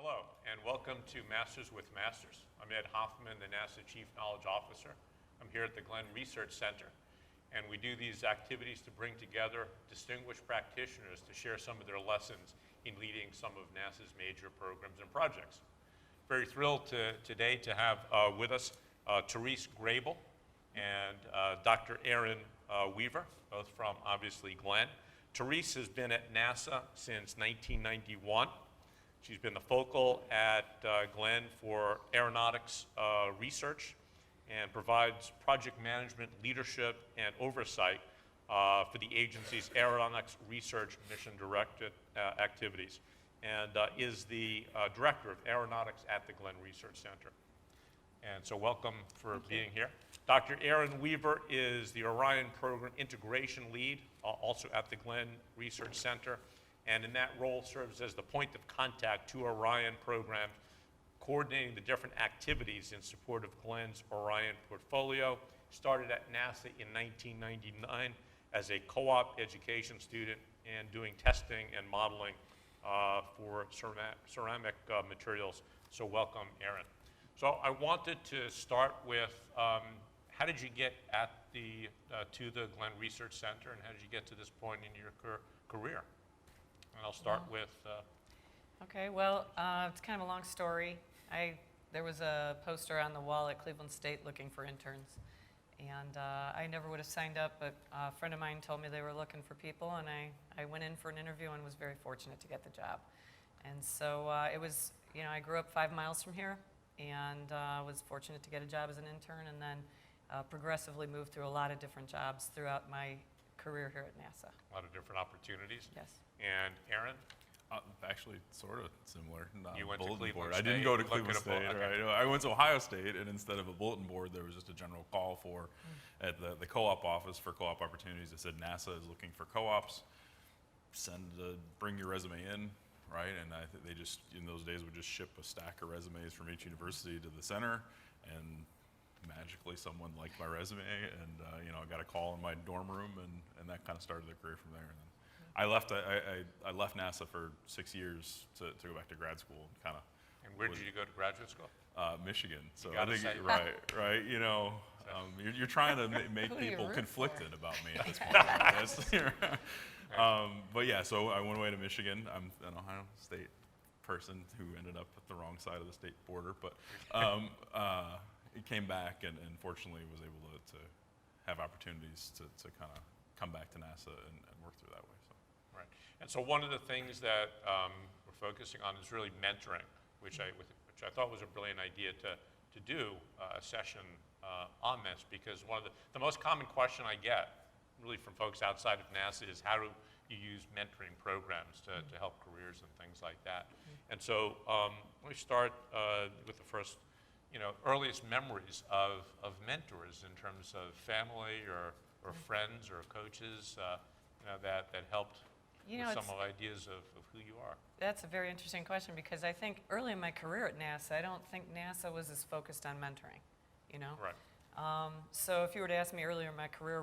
Hello, and welcome to Masters with Masters. I'm Ed Hoffman, the NASA Chief Knowledge Officer. I'm here at the Glenn Research Center, and we do these activities to bring together distinguished practitioners to share some of their lessons in leading some of NASA's major programs and projects. Very thrilled today to have with us Therese Grable and Dr. Erin Weaver, both from obviously Glenn. Therese has been at NASA since 1991. She's been the focal at Glenn for aeronautics research and provides project management, leadership, and oversight for the agency's aeronautics research mission-directed activities, and is the director of aeronautics at the Glenn Research Center. And so welcome for being here. Dr. Erin Weaver is the Orion Program Integration Lead, also at the Glenn Research Center, and in that role serves as the point of contact to Orion program, coordinating the different activities in support of Glenn's Orion portfolio. Started at NASA in 1999 as a co-op education student and doing testing and modeling for ceramic materials. So welcome, Erin. So I wanted to start with, how did you get at to the Glenn Research Center, and how did you get to this point in your career? And I'll start with... Okay, well, it's kind of a long story. There was a poster on the wall at Cleveland State looking for interns, and I never would have signed up, but a friend of mine told me they were looking for people, and I went in for an interview and was very fortunate to get the job. And so it was, I grew up 5 miles from here, and was fortunate to get a job as an intern, and then progressively moved through a lot of different jobs throughout my career here at NASA. A lot of different opportunities. Yes. And Erin? Actually, sort of similar. You went to Cleveland board. State. I didn't go to Cleveland State. Okay. Right? I went to Ohio State, and instead of a bulletin board, there was just a general call for, at the co-op office for co-op opportunities. It said NASA is looking for co-ops. Bring your resume in, right? And I think they just, in those days, would just ship a stack of resumes from each university to the center, and magically someone liked my resume, and I got a call in my dorm room, and that kind of started the career from there. And then I left NASA for 6 years to go back to grad school, kind of. And where did you go to graduate school? Michigan. So You I gotta think say. right. You're trying to make Who you people root conflicted for? about me at this point. But yeah, so I went away to Michigan. I'm an Ohio State person who ended up at the wrong side of the state border, but he came back and fortunately was able to have opportunities to kind of come back to NASA and work through that way. So. Right. And so one of the things that we're focusing on is really mentoring, which I thought was a brilliant idea to do a session on this, because one of the most common question I get really from folks outside of NASA is how do you use mentoring programs to help careers and things like that. And so let me start with the first, earliest memories of mentors in terms of family or friends or coaches that helped with some of the ideas of who you are. That's a very interesting question, because I think early in my career at NASA, I don't think NASA was as focused on mentoring, Right. So if you were to ask me earlier in my career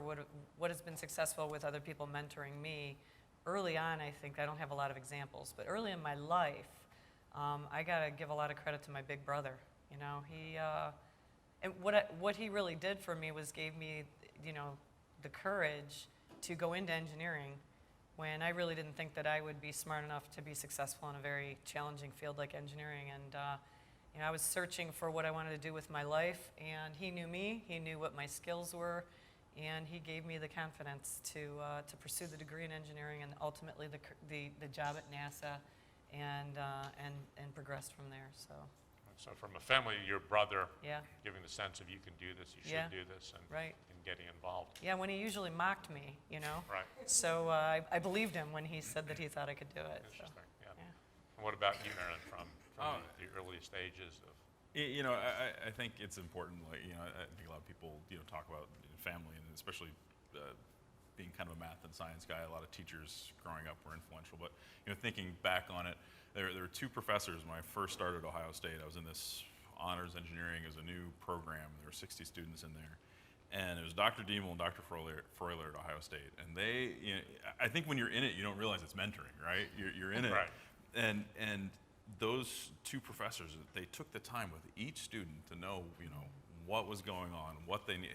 what has been successful with other people mentoring me, early on I think I don't have a lot of examples, but early in my life, I got to give a lot of credit to my big brother. He, and what he really did for me was gave me, the courage to go into engineering when I really didn't think that I would be smart enough to be successful in a very challenging field like engineering. And I was searching for what I wanted to do with my life, and he knew me, he knew what my skills were, and he gave me the confidence to pursue the degree in engineering and ultimately the job at NASA, and progressed from there. So from a family, your brother Yeah. giving the sense of you can do this, you should do this, and Right. getting involved. Yeah, when he usually mocked me, Right. So I believed him when he said that he thought I could do it. So. Interesting. Yeah. Yeah. And what about you, Erin, from the early stages of? I think it's important. I think a lot of people talk about family, and especially being kind of a math and science guy. A lot of teachers growing up were influential, but thinking back on it, there were 2 professors when I first started at Ohio State. I was in this honors engineering as a new program. There were 60 students in there, and it was Dr. Diemel and Dr. Freuler at Ohio State. And they, I think when you're in it, you don't realize it's mentoring, right? You're in it, Right. and those two professors, they took the time with each student to know, what was going on, what they need,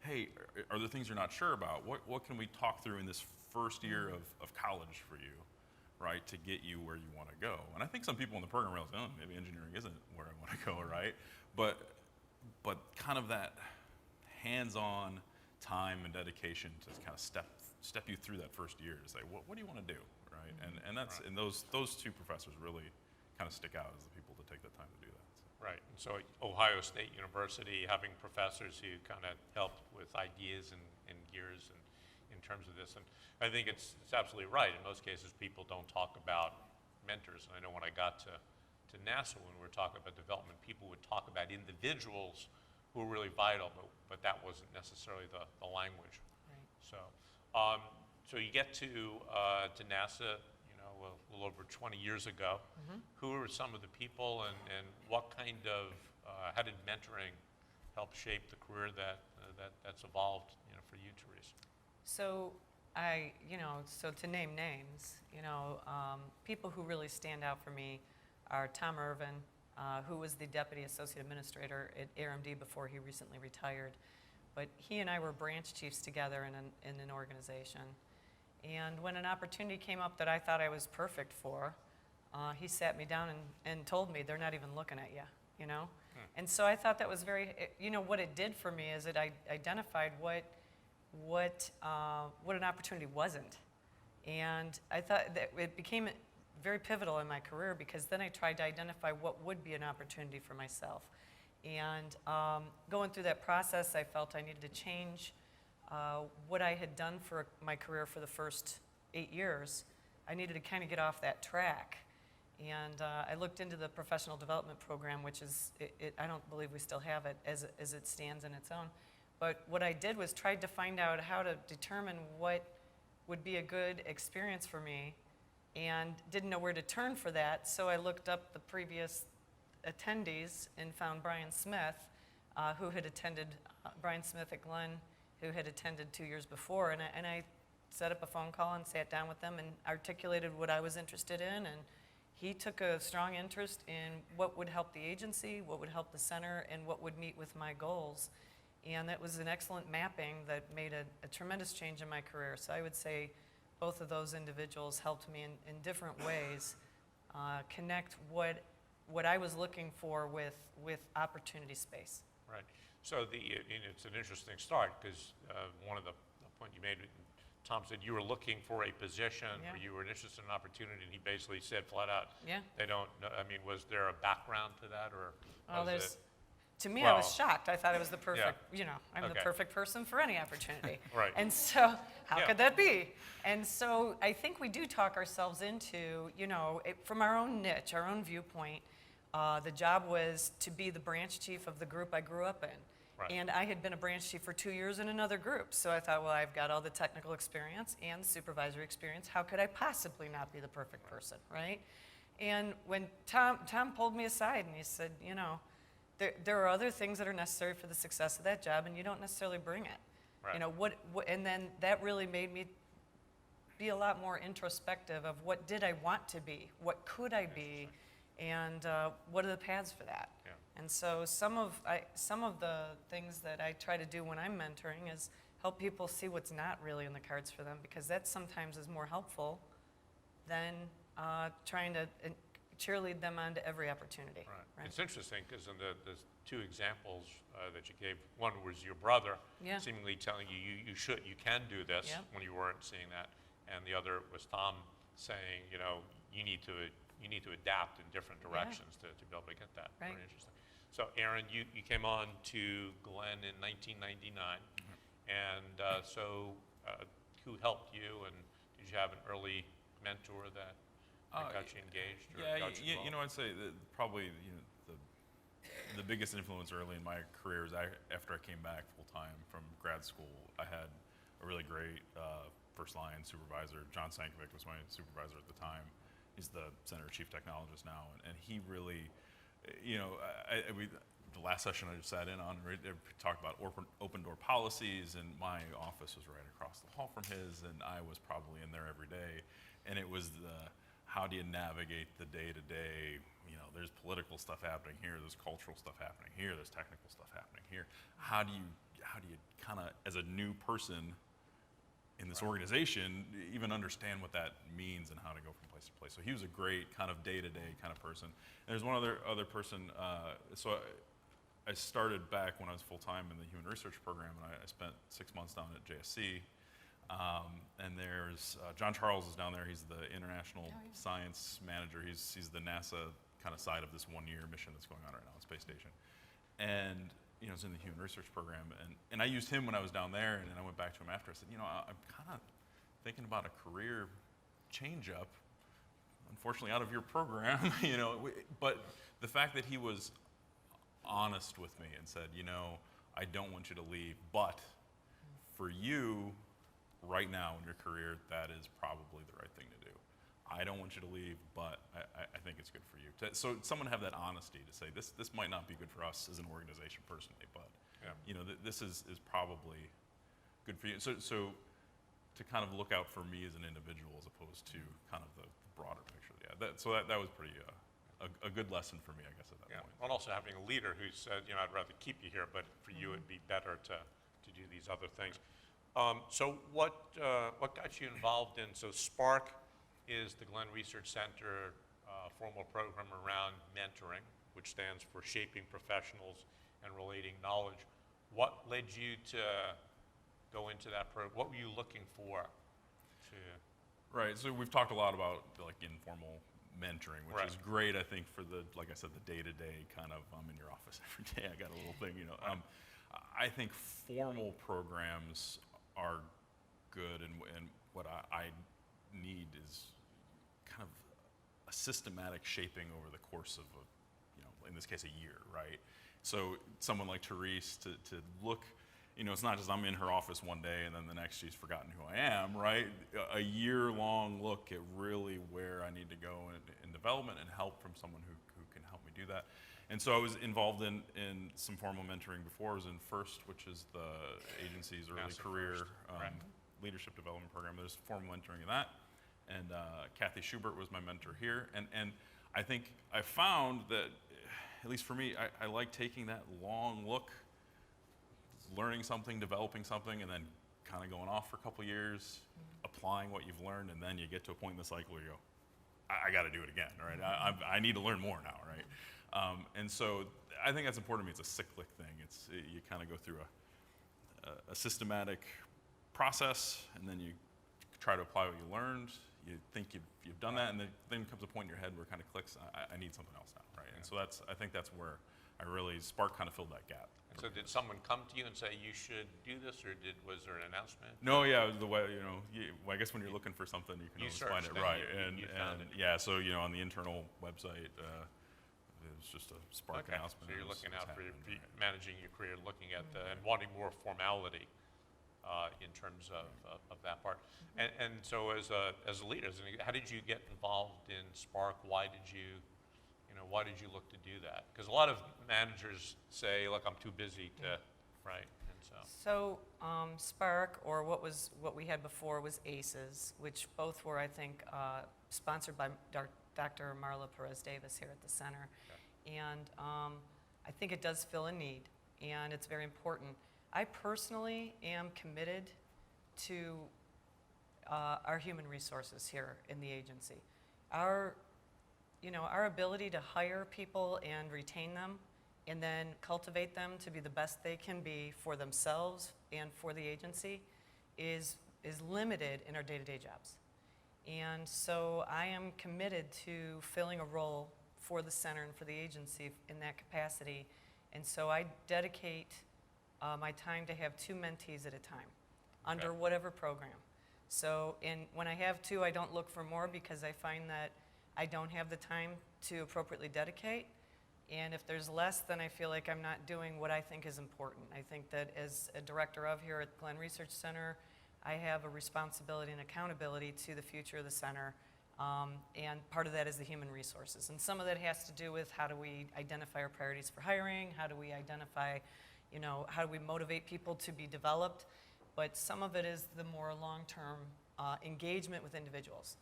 hey, are there things you're not sure about? What can we talk through in this first year of college for you, right, to get you where you want to go? And I think some people in the program realize, oh, maybe engineering isn't where I want to go, right? But kind of that hands-on time and dedication to kind of step you through that first year to say, what do you want to do, right? And that's and those two professors really kind of stick out as the people to take the time to do that. So. Right. And so Ohio State University, having professors who kind of help with ideas and gears and in terms of this. And I think it's absolutely right. In most cases, people don't talk about mentors. And I know when I got to NASA, when we were talking about development, people would talk about individuals who were really vital, but that wasn't necessarily the language. Right. So, so you get to NASA, a little over 20 years ago. Mm-hmm. Who were some of the people, and what kind of how did mentoring help shape the career that's evolved, for you, Teresa? So so to name names, people who really stand out for me are Tom Irvin, who was the Deputy Associate Administrator at ARMD before he recently retired. But he and I were branch chiefs together in an organization. And when an opportunity came up that I thought I was perfect for, he sat me down and told me, they're not even looking at you, And so I thought that was what it did for me is it identified what an opportunity wasn't. And I thought that it became very pivotal in my career because then I tried to identify what would be an opportunity for myself. And going through that process, I felt I needed to change what I had done for my career for the first 8 years. I needed to kind of get off that track. And I looked into the professional development program, which is, I don't believe we still have it as it stands in its own. But what I did was tried to find out how to determine what would be a good experience for me and didn't know where to turn for that. So I looked up the previous attendees and found Brian Smith, who had attended, Brian Smith at Glenn, who had attended 2 years before. And I set up a phone call and sat down with them and articulated what I was interested in. And he took a strong interest in what would help the agency, what would help the center, and what would meet with my goals. And that was an excellent mapping that made a tremendous change in my career. So I would say both of those individuals helped me in different ways connect what I was looking for with opportunity space. Right. So it's an interesting start because one of the point you made, Tom said you were looking for a position or you were interested in an opportunity, and he basically said flat out, they don't know. I mean, was there a background to that, or was it? To me, I was shocked. I thought it was the perfect, I'm the perfect person for any opportunity. Right. And so, how could that be? And so, I think we do talk ourselves into, from our own niche, our own viewpoint. The job was to be the branch chief of the group I grew up in. Right. And I had been a branch chief for 2 years in another group. So I thought, well, I've got all the technical experience and supervisory experience. How could I possibly not be the perfect person, right? And when Tom pulled me aside and he said, there are other things that are necessary for the success of that job, and you don't necessarily bring it. Right. And then that really made me be a lot more introspective of what did I want to be, what could I be, and what are the paths for that. Yeah. And so some of the things that I try to do when I'm mentoring is help people see what's not really in the cards for them, because that sometimes is more helpful than trying to cheerlead them onto every opportunity. Right. It's interesting because in the two examples that you gave, one was your brother seemingly telling you you can do this when you weren't seeing that, and the other was Tom saying, you need to adapt in different directions to be able to get that. Right. Very interesting. So Aaron, you came on to Glenn in 1999, and so who helped you, and did you have an early mentor that got you engaged? Or got you I'd say that probably the biggest influence early in my career is after I came back full time from grad school. I had a really great first line supervisor. John Sankovic was my supervisor at the time. He's the center chief technologist now, and he really, the last session I just sat in on, we talked about open door policies, and my office was right across the hall from his, and I was probably in there every day, and it was how do you navigate the day-to-day, there's political stuff happening here, there's cultural stuff happening here, there's technical stuff happening here. How do you kind of, as a new person in this organization, even understand what that means and how to go from place to place? So he was a great kind of day-to-day kind of person. And there's one other person, so I started back when I was full-time in the human research program, and I spent 6 months down at JSC. And there's John Charles is down there. He's the international science manager. He's the NASA kind of side of this one-year mission that's going on right now on Space Station. And it's in the human research program. And I used him when I was down there, and then I went back to him after. I said, I'm kind of thinking about a career change-up, unfortunately out of your program, But the fact that he was honest with me and said, I don't want you to leave, but for you, right now in your career, that is probably the right thing to do. I don't want you to leave, but I think it's good for you. So someone have that honesty to say, this might not be good for us as an organization personally, but this is probably good for you. So to kind of look out for me as an individual as opposed to kind of the broader picture. Yeah, that was pretty a good lesson for me, I guess, at that point. And also having a leader who said, I'd rather keep you here, but for you it'd be better to do these other things. So what got you involved in, so SPARC is the Glenn Research Center formal program around mentoring, which stands for Shaping Professionals and Relating Knowledge. What led you to go into that program? What were you looking for to? Right, so we've talked a lot about like informal mentoring, which Right. is great, I think, for like I said, the day-to-day kind of, I'm in your office every day, I got a little thing, I think formal programs are good, and what I need is kind of a systematic shaping over the course of in this case, a year, right? So someone like Therese to look, it's not just I'm in her office one day and then the next she's forgotten who I am, right? A year-long look at really where I need to go in development and help from someone who can help me do that. And so I was involved in some formal mentoring before. I was in FIRST, which is the agency's early NASA career FIRST, right. leadership development program. There's formal mentoring in that. And Kathy Schubert was my mentor here. And I think I found that, at least for me, I like taking that long look, learning something, developing something, and then kind of going off for a couple years, applying what you've learned, and then you get to a point in the cycle where you go, I got to do it again, right? I need to learn more now, right? And so I think that's important to me. It's a cyclic thing. You kind of go through a systematic process, and then you try to apply what you learned. You think you've done that, and then comes a point in your head where it kind of clicks, I need something else now, right? And so I think that's where SPARC kind of filled that gap. And so did someone come to you and say you should do this, or was there an announcement? No, yeah, the way, I guess when you're looking for something, you can You always find searched it, and right? you found it. Yeah, so, on the internal website, it was just a SPARC Okay, announcement. so you're It was- looking it's out for happening, right. managing your career, looking at and wanting more formality in terms of that part. And so as a leader, how did you get involved in SPARC? Why did you look to do that? Because a lot of managers say, look, I'm too busy to, right? And So SPARC, or what we had before was ACES, which both were, I think, sponsored by Dr. Marla Perez Davis here at the center. Okay. And I think it does fill a need, and it's very important. I personally am committed to our human resources here in the agency. Our ability to hire people and retain them and then cultivate them to be the best they can be for themselves and for the agency is limited in our day-to-day jobs. And so I am committed to filling a role for the center and for the agency in that capacity. And so I dedicate my time to have 2 mentees at a time under Okay. whatever program. So when I have 2, I don't look for more because I find that I don't have the time to appropriately dedicate. And if there's less, then I feel like I'm not doing what I think is important. I think that as a director of here at Glenn Research Center, I have a responsibility and accountability to the future of the center. And part of that is the human resources. And some of that has to do with how do we identify our priorities for hiring, how do we identify, how do we motivate people to be developed. But some of it is the more long-term engagement with individuals.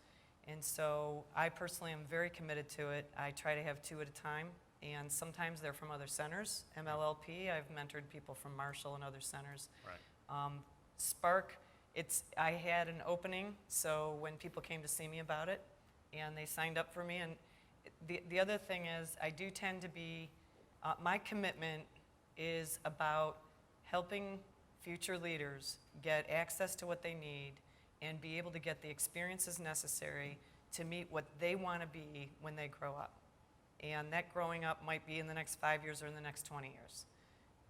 And so I personally am very committed to it. I try to have 2 at a time, and sometimes they're from other centers. MLLP, I've mentored people from Marshall and other centers. Right. Spark, I had an opening, so when people came to see me about it, and they signed up for me, and the other thing is, I do tend to be, my commitment is about helping future leaders get access to what they need and be able to get the experiences necessary to meet what they want to be when they grow up. And that growing up might be in the next 5 years or in the next 20 years.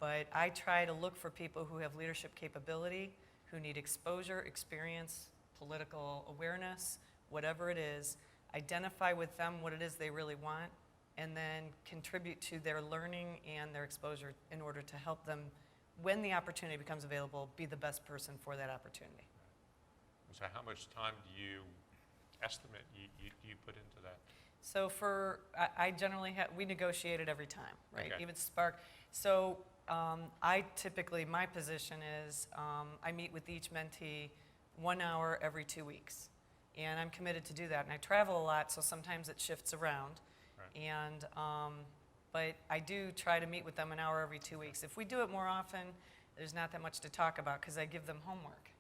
But I try to look for people who have leadership capability, who need exposure, experience, political awareness, whatever it is, identify with them what it is they really want, and then contribute to their learning and their exposure in order to help them, when the opportunity becomes available, be the best person for that opportunity. So how much time do you estimate you put into that? So I generally we negotiate it every time, right? Okay. Even Spark. So I typically, my position is I meet with each mentee 1 hour every 2 weeks. And I'm committed to do that. And I travel a lot, so sometimes it shifts around. Right. And, but I do try to meet with them 1 hour every 2 weeks. If we do it more often, there's not that much to talk about because I give them homework.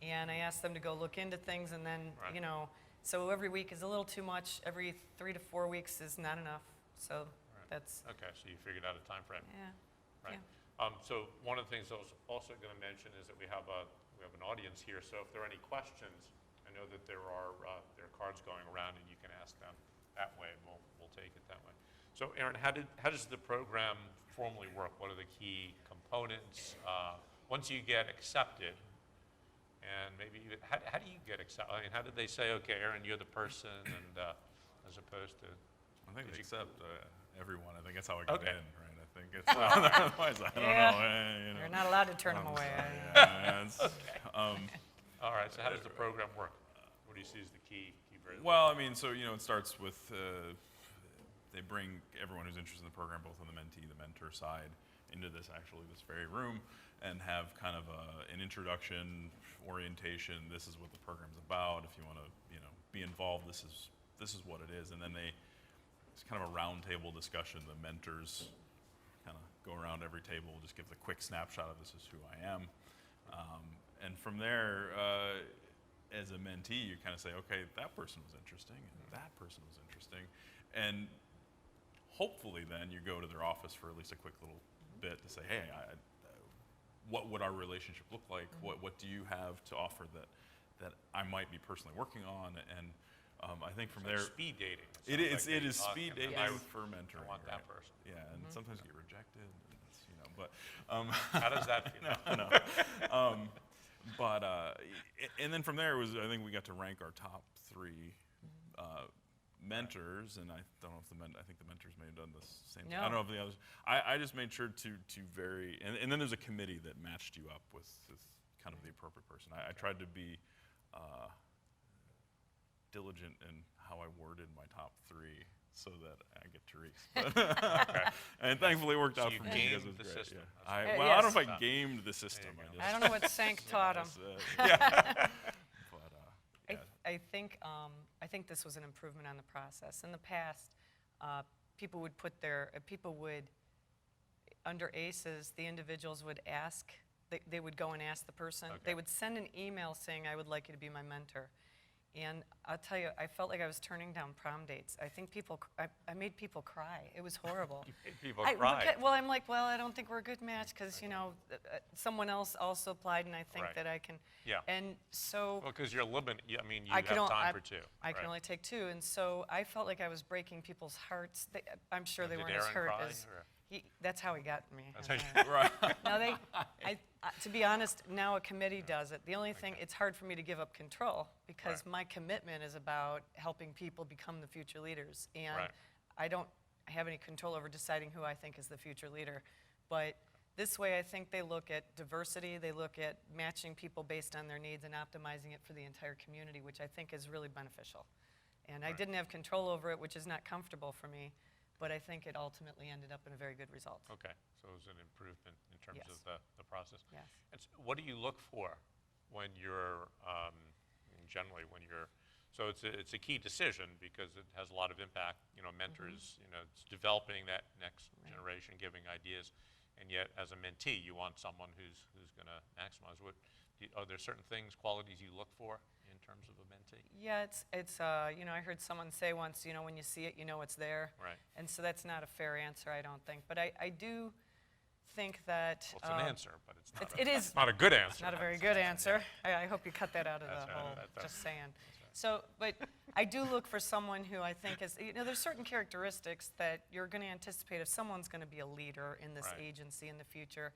And I ask them to go look into things and then, Right. you know, so every week is a little too much. Every 3 to 4 weeks is not enough. So that's, Okay, so you figured out a time frame. yeah. Right. Yeah. So one of the things I was also going to mention is that we have an audience here. So if there are any questions, I know that there are cards going around, and you can ask them that way. We'll take it that way. So Aaron, how does the program formally work? What are the key components once you get accepted? And maybe even, how do you get accepted? I mean, how did they say, okay, Aaron, you're the person, and as opposed to? I think Did they you- accept everyone. I think that's how I got Okay. in, right? I think it's, otherwise, I don't Yeah. know. You know. You're not allowed to turn them away. Yeah, it's, All right. So how does the program work? What do you see as the key variables? well, I mean, so, it starts with, they bring everyone who's interested in the program, both on the mentee, the mentor side, into this very room, and have kind of an introduction, orientation. This is what the program's about. If you want to, be involved, this is what it is. And then it's kind of a roundtable discussion. The mentors kind of go around every table, just give the quick snapshot of this is who I am. And from there, as a mentee, you kind of say, okay, that person was interesting, and that person was interesting. And hopefully then you go to their office for at least a quick little bit to say, hey, what would our relationship look like? What do you have to offer that I might be personally working on? And I think from there, speed dating. it sounds like is they speed talk, and dating I for mentoring. want that right? person. Yeah, and sometimes you get rejected, and it's, but How does that feel? no. But and then from there I think we got to rank our top 3 mentors, and I don't know if I think the mentors may have done the same thing. I don't know if the others. I just made sure to vary, and then there's a committee that matched you up with kind of the appropriate person. I tried to be diligent in how I worded my top 3 so that I get Therese. And thankfully it worked So out you for me gamed because it was the great. system. Yeah. I Yes. don't know if I gamed the system. There you I I just don't know what Sank taught them. yeah. But yeah. I think this was an improvement on the process. In the past, people would under ACEs, the individuals would ask, they would go and ask the person. Okay. They would send an email saying, I would like you to be my mentor. And I'll tell you, I felt like I was turning down prom dates. I think I made people cry. It was horrible. You made people cry. Well, I'm like, well, I don't think we're a good match because, someone else also applied and I think Right. that I can. Yeah. And so. Well, because you're limited. I mean, you I have can time I- for 2. I can right? only take 2, and so I felt like I was breaking people's hearts. I'm sure they Did weren't as Aaron hurt cry, as or- that's how he got me. That's how Right. Now to be honest, now a committee does it. The only thing, it's hard for me to give up control because Right. my commitment is about helping people become the future leaders, and Right. I don't have any control over deciding who I think is the future leader. But this way, I think they look at diversity, they look at matching people based on their needs and optimizing it for the entire community, which I think is really beneficial. And I Right. didn't have control over it, which is not comfortable for me, but I think it ultimately ended up in a very good result. Okay, so it was an improvement in terms Yes. of the process. Yes. And what do you look for when you're, generally when you're So it's a key decision because it has a lot of impact. Mentors, it's developing that next generation, giving ideas, and yet as a mentee, you want someone who's going to maximize. Are there certain things, qualities you look for in terms of a mentee? Yeah, it's I heard someone say once, when you see it, you know it's there. Right. And so that's not a fair answer, I don't think. But I do think that. Well, it's an answer, but it's not. It is It's not a good answer. not a very good answer. I hope you cut that out of That's the right, whole, that's just saying. So, but I do look for someone who I think is, there's certain characteristics that you're going to anticipate if someone's going to be a leader in this Right. agency in the future.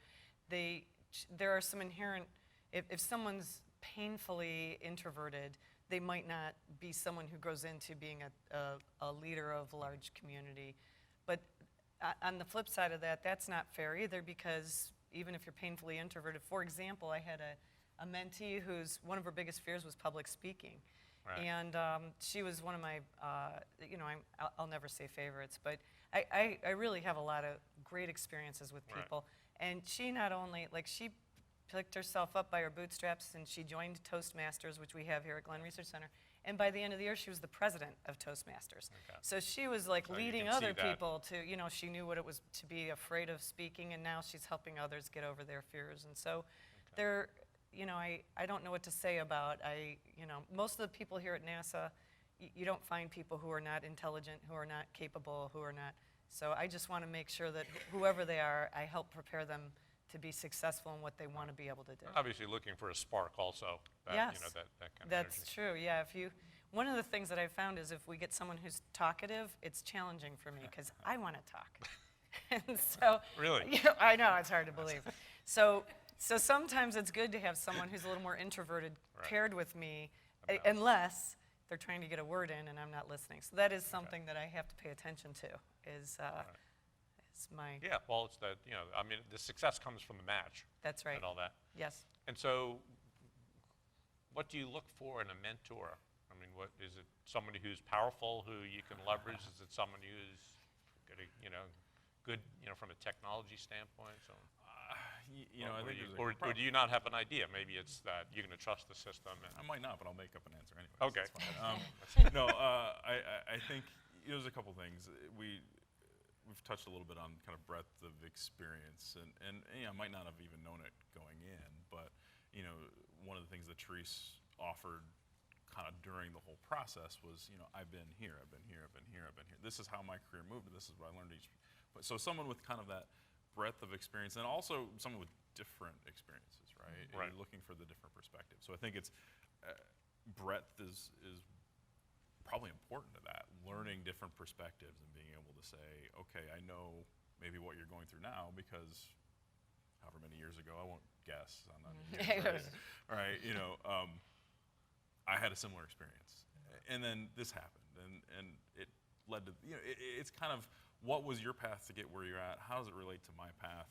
There are some inherent, if someone's painfully introverted, they might not be someone who grows into being a leader of a large community. But on the flip side of that, that's not fair either, because even if you're painfully introverted, for example, I had a mentee whose one of her biggest fears was public speaking. Right. And she was one of my, I'll never say favorites, but I really have a lot of great experiences with Right. people. And she not only, she picked herself up by her bootstraps and she joined Toastmasters, which we have here at Glenn Research Center. And by the end of the year, she was the president of Toastmasters. Okay. So she was So you leading can see other that. people to, she knew what it was to be afraid of speaking, and now she's helping others get over their fears. And so there, I don't know what to say about, most of the people here at NASA, you don't find people who are not intelligent, who are not capable, who are not. So I just want to make sure that whoever they are, I help prepare them to be successful in what they want to be able to do. Obviously looking for a spark also. That, Yes. that kind of That's energy. true, yeah. One of the things that I've found is if we get someone who's talkative, it's challenging for me because I want to talk. And so, Really? I know, it's hard to believe. So sometimes it's good to have someone who's a little more introverted Right. paired with me, Okay. unless they're trying to get a word in and I'm not listening. So that is something that I have to pay attention to, is my, Yeah, well, it's that, the success comes from the match that's right, and all that. yes. And so what do you look for in a mentor? I mean, what is it? Somebody who's powerful, who you can leverage? Is it someone who's good, from a technology standpoint? So, I think there's a or do you not have an idea? Maybe it's that you're going to trust the system. I might not, but I'll make up an answer anyway. Okay. No, I think there's a couple things. We've touched a little bit on kind of breadth of experience, and I might not have even known it going in, but one of the things that Therese offered kind of during the whole process was, I've been here, I've been here, I've been here, I've been here. This is how my career moved, and this is what I learned But so someone with kind of that breadth of experience, and also someone with different experiences, right? And Right. you're looking for the different perspectives. So I think it's breadth is probably important to that, learning different perspectives and being able to say, okay, I know maybe what you're going through now because however many years ago, I won't guess on that. Right? I had a similar experience, and then this happened, and it led to, it's kind of, what was your path to get where you're at? How does it relate to my path?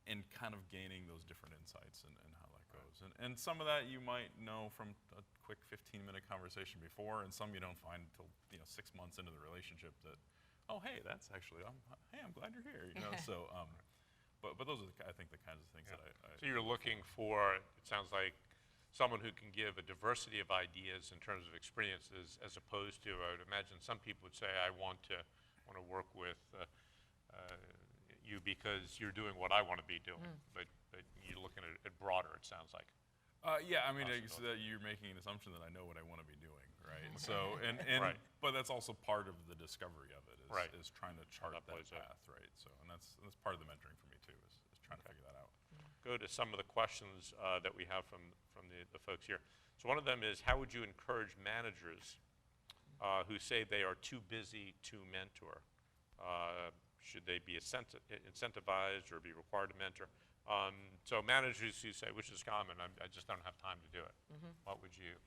And kind of gaining those different insights and how that goes. And some of that you might know from a quick 15-minute conversation before, and some you don't find until 6 months into the relationship that, oh, hey, that's actually, hey, I'm glad you're here. So, but those are, I think, the kinds of things that I. So you're looking for, it sounds like, someone who can give a diversity of ideas in terms of experiences, as opposed to, I would imagine some people would say, I want to work with you because you're doing what I want to be doing. But you're looking at it broader, it sounds like. Yeah, I mean, Possibility. so that you're making an assumption that I know what I want to be doing, right? So, and Right. but that's also part of the discovery of it, Right. is trying to chart that that plays out. path, right? So, and that's part of the mentoring for me too, is trying to figure that out. Go to some of the questions that we have from the folks here. So one of them is, how would you encourage managers who say they are too busy to mentor? Should they be incentivized or be required to mentor? So managers who say, which is common, I just don't have time to do it. What would you?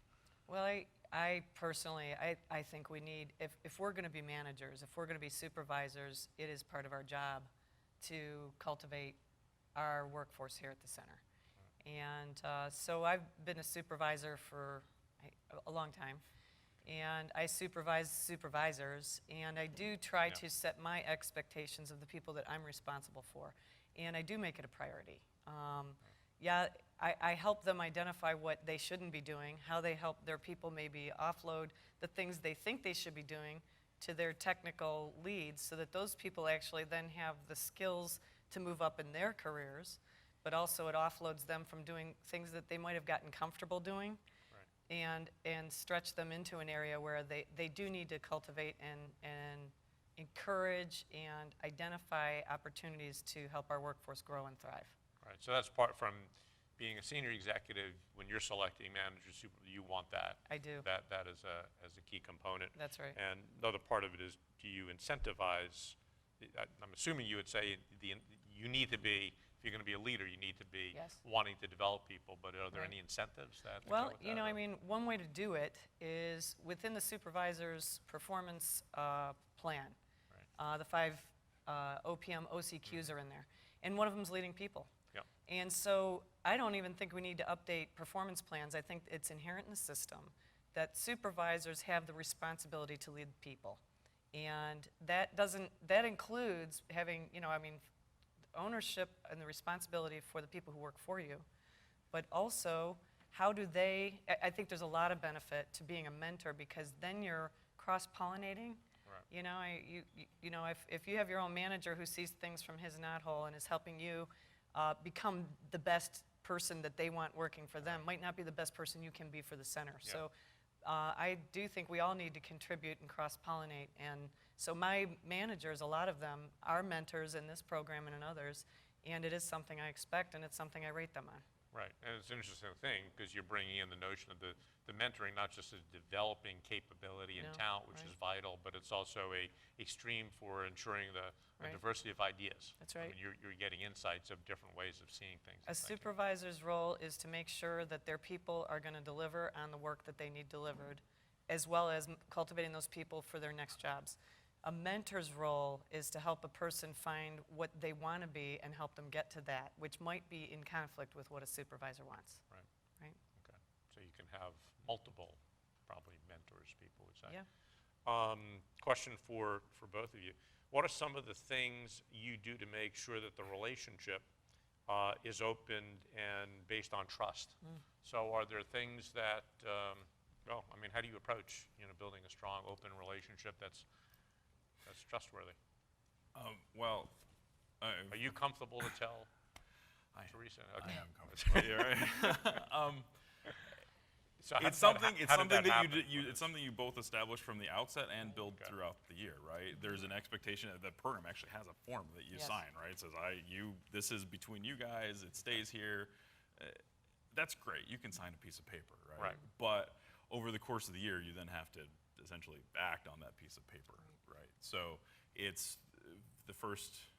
Well, I personally, I think we need, if we're going to be managers, if we're going to be supervisors, it is part of our job to cultivate our workforce here at the center. And so I've been a supervisor for a long time, and I supervise supervisors, and I do try to set my expectations of the people that I'm responsible for, and I do make it a priority. yeah, I help them identify what they shouldn't be doing, how they help their people maybe offload the things they think they should be doing to their technical leads so that those people actually then have the skills to move up in their careers, but also it offloads them from doing things that they might have gotten comfortable doing and stretch them into an area where they do need to cultivate and encourage and identify opportunities to help our workforce grow and thrive. Right, so that's part from being a senior executive, when you're selecting managers, you want that. I do. That is a key component. That's right. And another part of it is, do you incentivize, I'm assuming you would say you need to be, if you're going to be a leader, you need to be Yes. wanting to develop people, but are there Right. any incentives that go Well, with you that, know, or- I mean, one way to do it is within the supervisor's performance plan. The 5 OPM OCQs are in there, and one of them is leading people. Yeah. And so I don't even think we need to update performance plans. I think it's inherent in the system that supervisors have the responsibility to lead people. And that includes having, you know, I mean, ownership and the responsibility for the people who work for you, but also how do they, I think there's a lot of benefit to being a mentor because then you're cross-pollinating. Right. You know, you know, if you have your own manager who sees things from his knothole and is helping you become the best person that they want working for them, might not be the best person you can be for the center. Yeah. So I do think we all need to contribute and cross-pollinate. And so my managers, a lot of them, are mentors in this program and in others, and it is something I expect, and it's something I rate them on. Right, and it's an interesting thing, because you're bringing in the notion of the mentoring, not just a developing capability and No, talent, which right. is vital, but it's also a stream for ensuring the Right. diversity of ideas. That's I right. mean, you're getting insights of different ways of seeing things. A and thinking. supervisor's role is to make sure that their people are going to deliver on the work that they need delivered, as well as cultivating those people for their next jobs. A mentor's role is to help a person find what they want to be and help them get to that, which might be in conflict with what a supervisor wants. Right. Right? Okay, so you can have multiple, probably mentors, people would say. Yeah. Question for both of you. What are some of the things you do to make sure that the relationship is open and based on trust? So are there things that, well, I mean, how do you approach, you know, building a strong, open relationship that's trustworthy? Well, Are you comfortable to tell Teresa? I Okay. am comfortable. Yeah, right. So how- It's something. how It's did something that happen? It's something you both establish from the outset and build Okay. throughout the year, right? There's an expectation that the program actually has a form that you Yes. sign, right? It says, this is between you guys. It stays here. That's great. You can sign a piece of paper, right? Right. But over the course of the year, you then have to essentially act on that piece of paper, right? So it's the first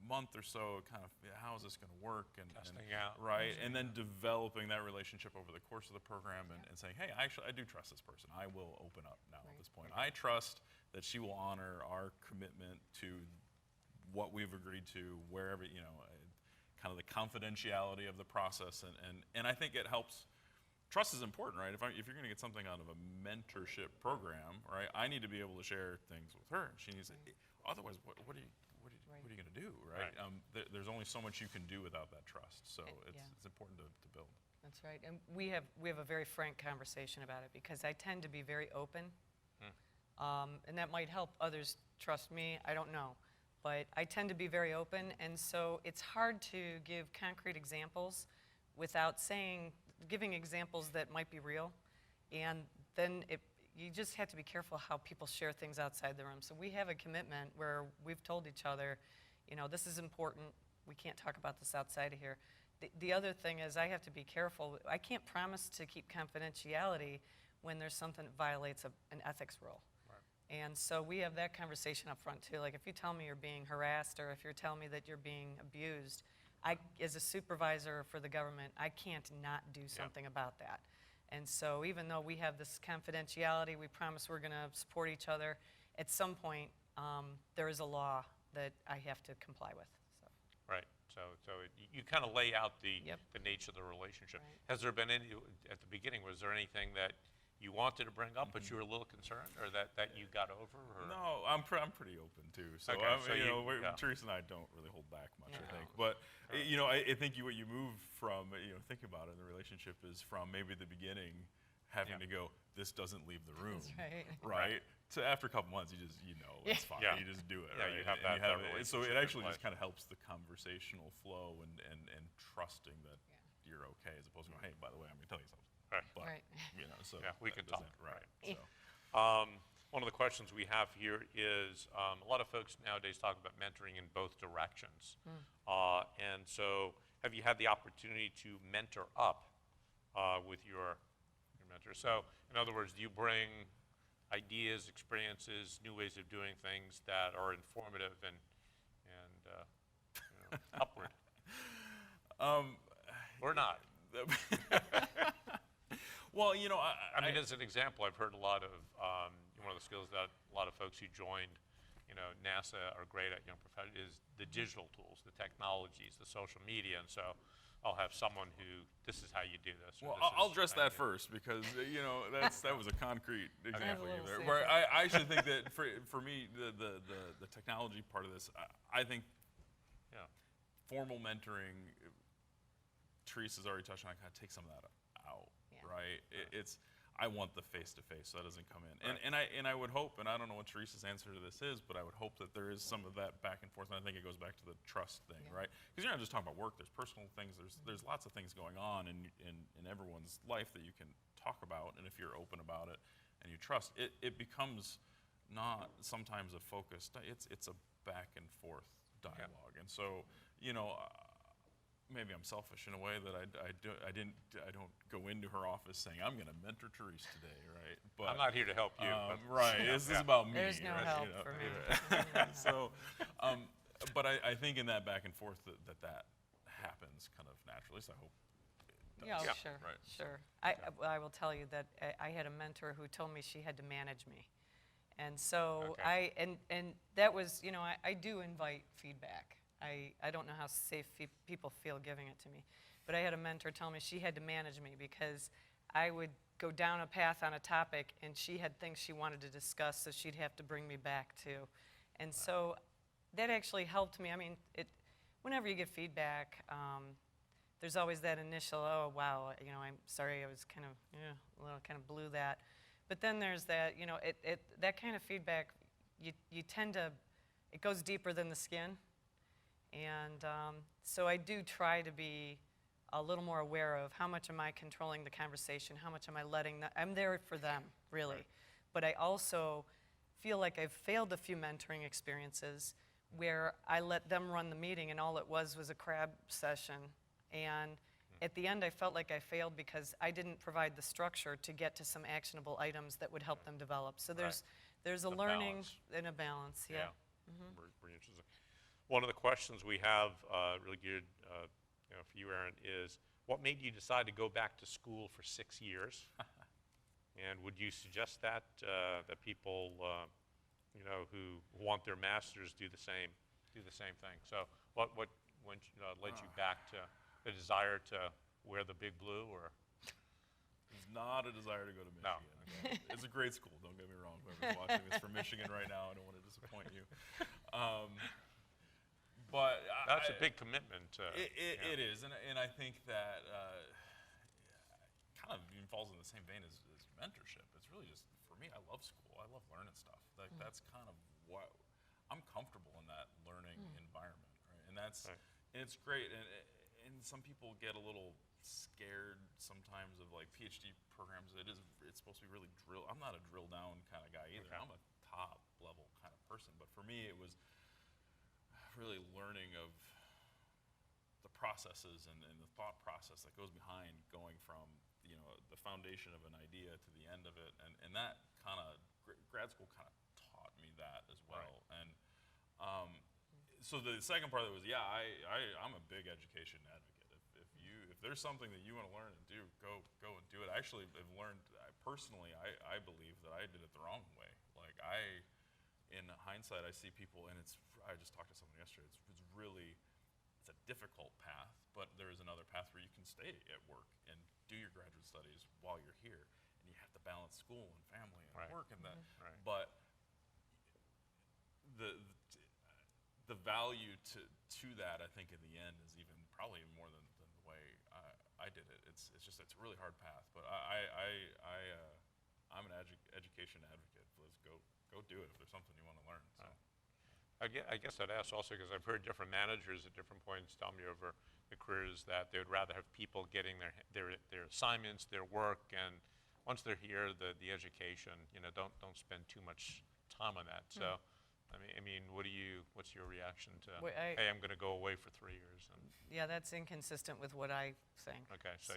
month or so, kind of, how is this going to work? And Testing out. right, and then developing that relationship over the course of the program and saying, hey, I do trust this person. I will open up now at this point. I trust that she will honor our commitment to what we've agreed to, wherever, you know, kind of the confidentiality of the process. And I think it helps. Trust is important, right? If you're going to get something out of a mentorship program, right, I need to be able to share things with her. She needs to, otherwise, what are you going to do, right? Right. There's only so much you can do without that trust, so it's Yeah. important to build. That's right. And we have a very frank conversation about it because I tend to be very open. And that might help others trust me. I don't know. But I tend to be very open. And so it's hard to give concrete examples without giving examples that might be real. And then you just have to be careful how people share things outside the room. So we have a commitment where we've told each other, you know, this is important. We can't talk about this outside of here. The other thing is I have to be careful. I can't promise to keep confidentiality when there's something that violates an ethics rule. Right. And so we have that conversation up front too. Like if you tell me you're being harassed or if you're telling me that you're being abused, as a supervisor for the government, I can't not do something about that. And so even though we have this confidentiality, we promise we're going to support each other, at some point there is a law that I have to comply with. So. Right, so you kind of lay out the Yep. nature of the relationship. Right. Has there been any, at the beginning, was there anything that you wanted to bring up, but you were a little concerned, or that you got over? Or? No, I'm pretty open too. So, Okay, so you know, yeah. Teresa and I don't really hold back much, I No. think. But you know, I think what you move from, you know, thinking about it in the relationship is from maybe the beginning having Yeah. to go, this doesn't leave the room, That's right. right? So after a couple months, you know, it's fine. Yeah. You just do it, Yeah, right? you have And that so relationship it in actually just place. kind of helps the conversational flow and trusting that you're okay, as opposed to going, hey, by the way, I'm going to tell you something. Right. But, Right. you know, so Yeah, we that can talk, doesn't- right? right. So. One of the questions we have here is a lot of folks nowadays talk about mentoring in both directions. And so have you had the opportunity to mentor up with your mentor? So in other words, do you bring ideas, experiences, new ways of doing things that are informative and you know, upward? Or not? Well, you know, I mean, as an example, I've heard a lot of, one of the skills that a lot of folks who joined, you know, NASA are great at, young professionals, is the digital tools, the technologies, the social media. And so I'll have someone who, this is how you do this. or well, this I'll is address how that you do it. first because that was a concrete example you little there. sample. Where I actually think that for me the technology part of this, I think Yeah. formal mentoring, Teresa's already touched on. I kind of take some of that out, Yeah. right? I want the face-to-face, so that doesn't come in. Right. And I would hope, and I don't know what Teresa's answer to this is, but I would hope that there is some of that back and forth, and I think it goes back to the trust thing, Yeah. right? Because you're not just talking about work, there's personal things, there's lots of things going on in everyone's life that you can talk about, and if you're open about it and you trust, it becomes not sometimes a focused, it's a back and forth dialogue. And so, you know, maybe I'm selfish in a way that I don't go into her office saying I'm going to mentor Teresa today, right? But I'm not here to help you. but- right. This is about me. There's no right? help You know, for me. yeah. So, but I think in that back and forth that happens kind of naturally. So I hope. It Yeah, does. Yeah. sure, Right. sure. I will tell you that I had a mentor who told me she had to manage me. And so Okay. and that was, you know, I do invite feedback. I don't know how safe people feel giving it to me. But I had a mentor tell me she had to manage me because I would go down a path on a topic and she had things she wanted to discuss, so she'd have to bring me back to. And so that actually helped me. I mean, whenever you get feedback, there's always that initial, oh, wow, you know, I'm sorry, I was kind of, a little kind of blew that. But then there's that, you know, that kind of feedback, you tend to, it goes deeper than the skin. And so I do try to be a little more aware of how much am I controlling the conversation, how much am I letting I'm there for them, really. Right. But I also feel like I've failed a few mentoring experiences where I let them run the meeting and all it was a crab session. And at the end, I felt like I failed because I didn't provide the structure to get to some actionable items that would help them develop. So there's a The learning balance. and a balance, yeah. Pretty interesting. One of the questions we have, really good, you know, for you, Aaron, is what made you decide to go back to school for 6 years? And would you suggest that that people, you know, who want their masters do the same thing? So, what led you back to the desire to wear the big blue, or? It's not a desire to go to No. Michigan. Okay? It's a great school. Don't get me wrong. Whoever's watching this from Michigan right now, I don't want to disappoint you. But That's a big commitment. It is, and I think that kind of even falls in the same vein as mentorship. It's really just, for me, I love school. I love learning stuff. Like that's kind of what I'm comfortable in, that learning environment, right? And that's Right. and it's great. And some people get a little scared sometimes of like PhD programs. It's supposed to be really drill. I'm not a drill down kind of guy either. Okay. I'm a top level kind of person. But for me, it was really learning of the processes and the thought process that goes behind going from, you know, the foundation of an idea to the end of it, and that kind of grad school kind of taught me that as well. Right. And so the second part of it was, yeah, I'm a big education advocate. If there's something that you want to learn and do, go and do it. I actually have learned, personally, I believe that I did it the wrong way. Like in hindsight, I see people, and I just talked to someone yesterday. It's a difficult path, but there is another path where you can stay at work and do your graduate studies while you're here. And you have have to balance school and family and Right. work and that. Right. But the value to that, I think, in the end is even probably more than the way I did it. It's just, it's a really hard path. But I'm an education advocate. Let's go do it if there's something you want to learn. So. I guess I'd ask also, because I've heard different managers at different points tell me over the careers that they would rather have people getting their assignments, their work, and once they're here, the education, don't spend too much time on that. So, I mean, what's your reaction to, Well, hey, I'm going to go away for 3 years? And, Yeah, that's inconsistent with what I think. okay, so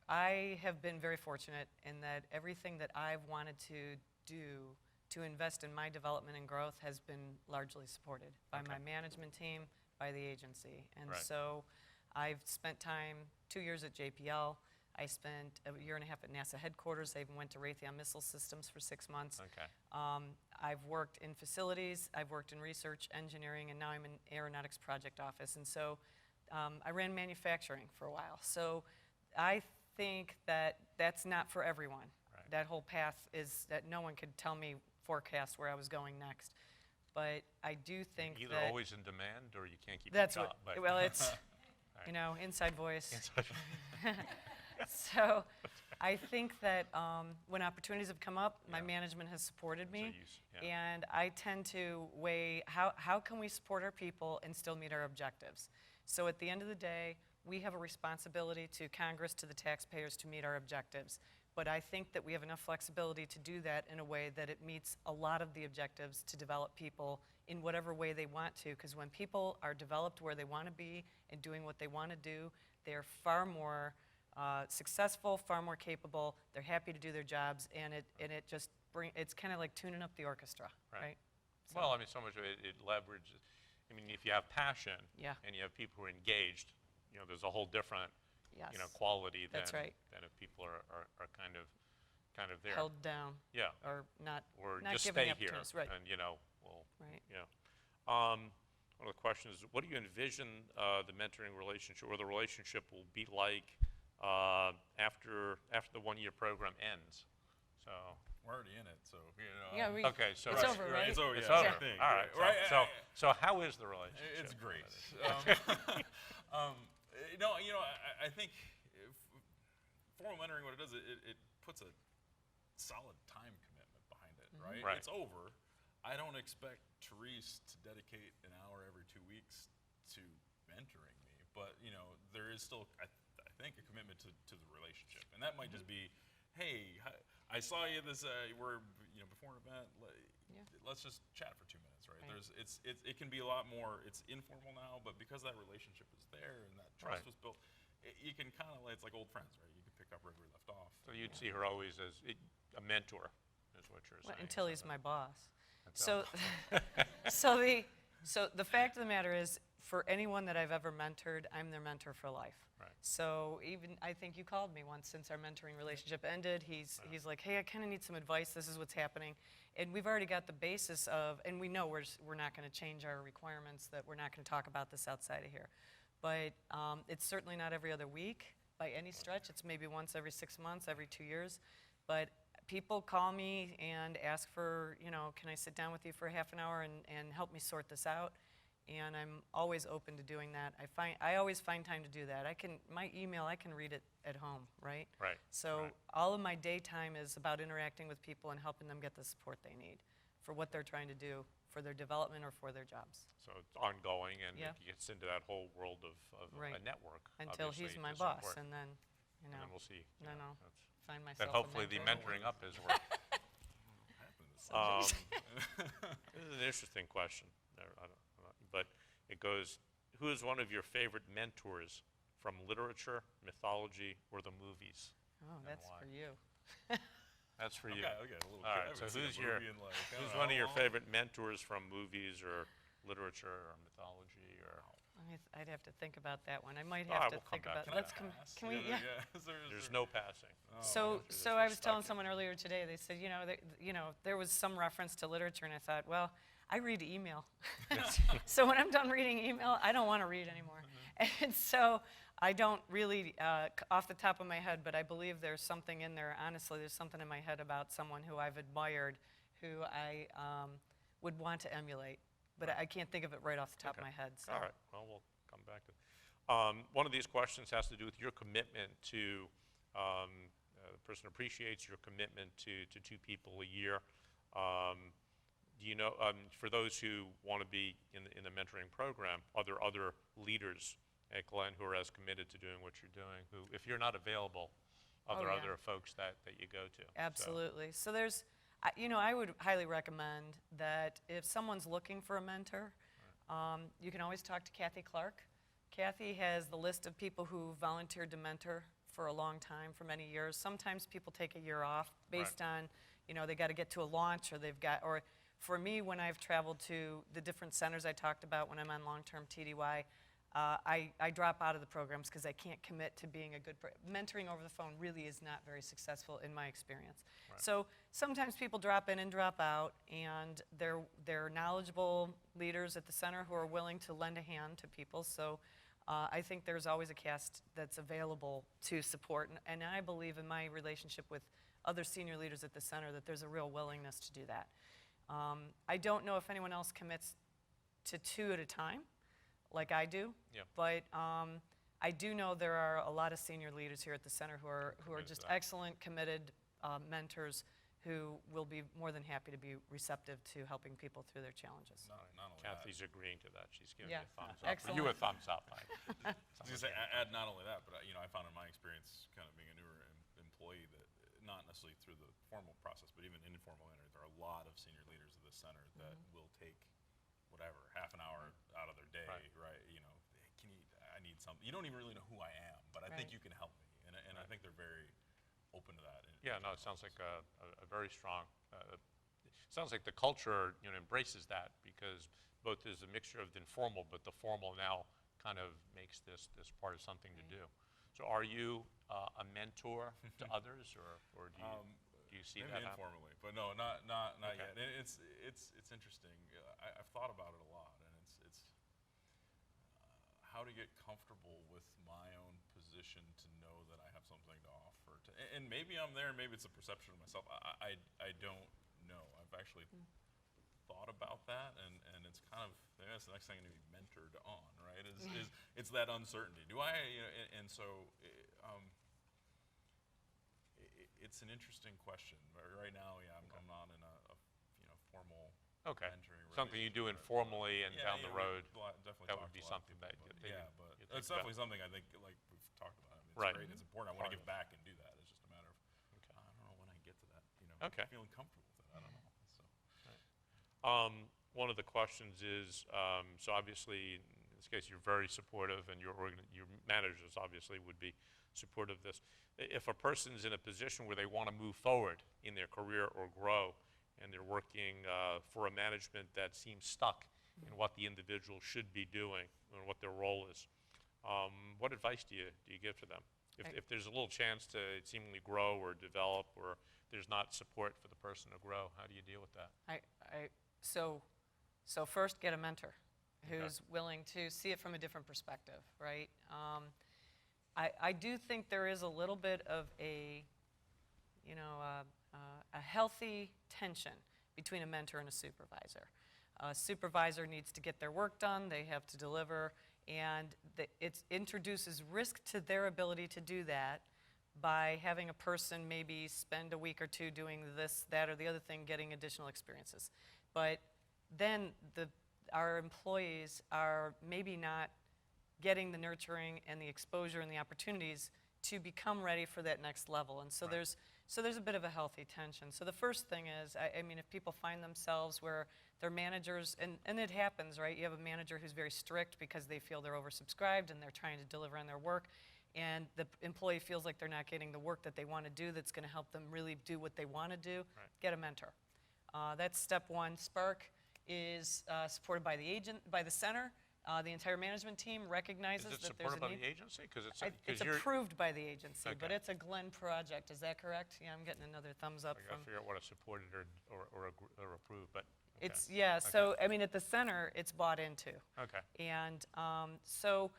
I have been very fortunate in that everything that I've wanted to do to invest in my development and growth has been largely supported by my management team, by the agency. And Right. so I've spent time, 2 years at JPL. I spent a year and a half at NASA headquarters. I even went to Raytheon Missile Systems for 6 months. Okay. I've worked in facilities, I've worked in research, engineering, and now I'm in aeronautics project office. And so I ran manufacturing for a while. So I think that that's not for everyone. Right. That whole path is that no one could tell me, forecast where I was going next. But I do think Either that always in demand or you can't keep that's your what, job. But well, it's, right. inside voice. So I think that when opportunities have come up, my Yeah. management has supported me. Yeah. And I tend to weigh how can we support our people and still meet our objectives. So at the end of the day, we have a responsibility to Congress, to the taxpayers, to meet our objectives. But I think that we have enough flexibility to do that in a way that it meets a lot of the objectives to develop people in whatever way they want to. Because when people are developed where they want to be and doing what they want to do, they're far more successful, far more capable. They're happy to do their jobs, and it just it's kind of like tuning up the orchestra, right? So- Well, I mean, so much of it leverages. I mean, if you have passion Yeah. and you have people who are engaged, there's a whole different, Yes. quality than That's right. than if people are kind of there. Held down Yeah. or not Or not just given stay the here, opportunities, right? and well, Right. One of the questions is, what do you envision the mentoring relationship or the relationship will be like after the 1-year program ends? So. We're already in it, so Yeah, we- Okay, so It's over, right? It's over. It's yeah, over. I think, All right. right. So how is the relationship? It's great. I think formal mentoring, what it does, it puts a solid time commitment behind it, right? Right. It's over. I don't expect Therese to dedicate an hour every 2 weeks to mentoring me, but there is still, I think, a commitment to the relationship, and that might just be, hey, I saw you we're before an event. Let's just chat for 2 minutes, right? Right. It can be a lot more. It's informal now, but because that relationship is there and that trust Right. was built, you can kind of it's like old friends, right? You can pick up where we left off. So you'd see her always as a mentor, is what you're Well, saying. until so he's that- my boss. That's So, so the fact of the matter is, for anyone that I've ever mentored, I'm their mentor for life. Right. So even, I think you called me once since our mentoring relationship ended. He's like, hey, I kind of need some advice. This is what's happening. And we've already got the basis of, and we know we're not going to change our requirements, that we're not going to talk about this outside of here. But it's certainly not every other week by any stretch. It's maybe once every 6 months, every 2 years. But people call me and ask for, can I sit down with you for a half an hour and help me sort this out? And I'm always open to doing that. I always find time to do that. My email, I can read it at home, right? Right, So right. all of my daytime is about interacting with people and helping them get the support they need for what they're trying to do for their development or for their jobs. So it's ongoing, and Yeah. it gets into that whole world of a Right. network. Until obviously, he's my to boss, support. and then, And then we'll see. no, yeah, no. that's- find myself That a hopefully the mentor. mentoring up is working. Happens. This is an interesting question, there, but it goes, who is one of your favorite mentors from literature, mythology, or the movies? Oh, that's why? for you. That's for you. Okay, a little All kid. I right, haven't so seen a who's your, movie in, I don't who's know one of how your long. favorite mentors from movies or literature or mythology or? I'd have to think about that one. I might All have right, to we'll come think back about. to Let's that. come. Pass? Can we? Yeah. Is there- There's no passing. So, There's so I was telling respect. someone earlier today. They said, there was some reference to literature, and I thought, well, I read email. So when I'm done reading email, I don't want to read anymore. And so I don't really, off the top of my head, but I believe there's something in there. Honestly, there's something in my head about someone who I've admired, who I would want to emulate, but I can't think of it right off the top of Okay. my head. So. All right, well, we'll come back to one of these questions has to do with your commitment to, the person appreciates your commitment to 2 people a year. Do you know, for those who want to be in the mentoring program, are there other leaders at Glenn who are as committed to doing what you're doing, who, if you're not available, are Oh, there yeah. other folks that you go to? So, Absolutely. So there's, I would highly recommend that if someone's looking for a mentor, you can always talk to Kathy Clark. Kathy has the list of people who volunteered to mentor for a long time, for many years. Sometimes people take a year off based on, they got to get to a launch, or for me, when I've traveled to the different centers I talked about when I'm on long-term TDY, I drop out of the programs because I can't commit to being a good mentoring over the phone really is not very successful in my experience. Right. So sometimes people drop in and drop out, and they're knowledgeable leaders at the center who are willing to lend a hand to people. So I think there's always a cast that's available to support, and I believe in my relationship with other senior leaders at the center that there's a real willingness to do that. I don't know if anyone else commits to 2 at a time, like I do. Yeah. But I do know there are a lot of senior leaders here at the center who are Committed to just that. excellent, committed mentors who will be more than happy to be receptive to helping people through their challenges. Not only that. Kathy's agreeing to that. She's giving Yeah. me a thumbs up. Excellent. You a thumbs up. I was gonna say, add not only that, but I found in my experience, kind of being a newer employee, that not necessarily through the formal process, but even informal interviews, there are a lot of senior leaders of this center that will take whatever, half an hour out of their day, Right. right? Hey, I need something. You don't even really know who I am, but I think Right. you can help me, and I think they're very open to that. Yeah, no, it sounds like a very strong, it sounds like the culture, embraces that, because both there's a mixture of the informal, but the formal now kind of makes this part of something to do. So are you a mentor to others, or do you see Maybe that happen? informally, but no, not Okay. yet. And it's interesting. I've thought about it a lot, and it's how to get comfortable with my own position to know that I have something to offer. And maybe I'm there. Maybe it's a perception of myself. I don't know. I've actually thought about that, and it's kind of, that's the next thing to be mentored on, right? Is it's that uncertainty. Do I? And so. It's an interesting question. But right now, yeah, I'm not in a formal Okay, mentoring something you do relationship. informally and down the we road, definitely that talk would be to a lot of something people, that but you- yeah, you but think it's about. definitely something I think, like we've talked about. I mean, it's Right. great. It's important. I want Part to of give back and do that. It's just a matter of Okay. I don't know when I get to that. Okay. Feeling comfortable with it. I don't know. So One of the questions is, so obviously, in this case, you're very supportive, and your managers obviously would be supportive of this. If a person's in a position where they want to move forward in their career or grow, and they're working for a management that seems stuck in what the individual should be doing and what their role is, what advice do you give to them? If there's a little chance to seemingly grow or develop, or there's not support for the person to grow, how do you deal with that? So first, get a mentor who's willing to see it from a different perspective, right? I do think there is a little bit of a healthy tension between a mentor and a supervisor. A supervisor needs to get their work done, they have to deliver, and it introduces risk to their ability to do that by having a person maybe spend a week or 2 doing this, that, or the other thing, getting additional experiences. But then our employees are maybe not getting the nurturing and the exposure and the opportunities to become ready for that next level. And so there's a bit of a healthy tension. So the first thing is, I mean, if people find themselves where their managers, and it happens, right? You have a manager who's very strict because they feel they're oversubscribed and they're trying to deliver on their work, and the employee feels like they're not getting the work that they want to do that's going to help them really do what they want to do. Right. Get a mentor. That's step one. Spark is supported by the center. The entire management team recognizes Is it that there's supported a by need. the agency? Because It's approved by the agency, but Okay. it's a Glenn project. Is that correct? Yeah, I'm getting another thumbs up I gotta from. figure out what is supported or approved, but. Okay. It's, yeah, so, I mean, at the center, it's bought into. Okay. And so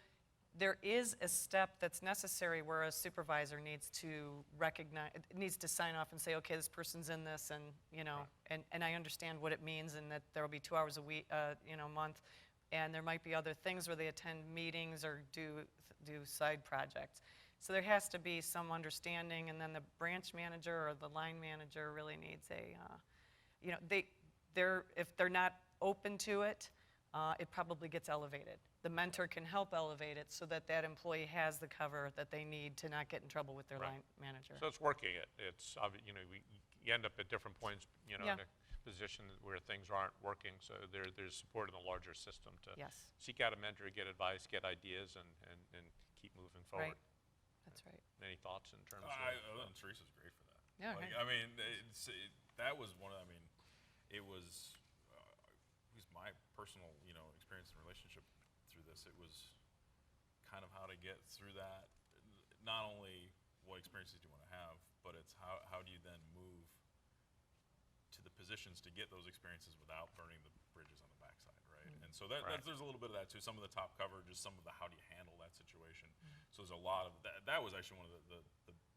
there is a step that's necessary where a supervisor needs to recognize, needs to sign off and say, okay, this person's in this, and, you know, and I understand what it means, and that there will be 2 hours a week, you know, a month, and there might be other things where they attend meetings or do side projects. So there has to be some understanding, and then the branch manager or the line manager really needs a, you know, if they're not open to it, it probably gets elevated. The mentor can help elevate it so that that employee has the cover that they need to not get in trouble with their Right. line manager. So it's working. It's, you know, you end up at different points, you know, Yeah. in a position where things aren't working, so there's support in the larger system to Yes. seek out a mentor, get advice, get ideas, and keep moving forward. Right. That's right. Any thoughts in terms of? Teresa's great for that. Yeah, Like, okay. I mean, that was one of, I mean, it was my personal, you know, experience and relationship through this. It was kind of how to get through that. Not only what experiences do you want to have, but it's how do you then move to the positions to get those experiences without burning the bridges on the backside, right? And so Right. there's a little bit of that too. Some of the top coverage is some of the how do you handle that situation. So there's a lot of that. That was actually one of the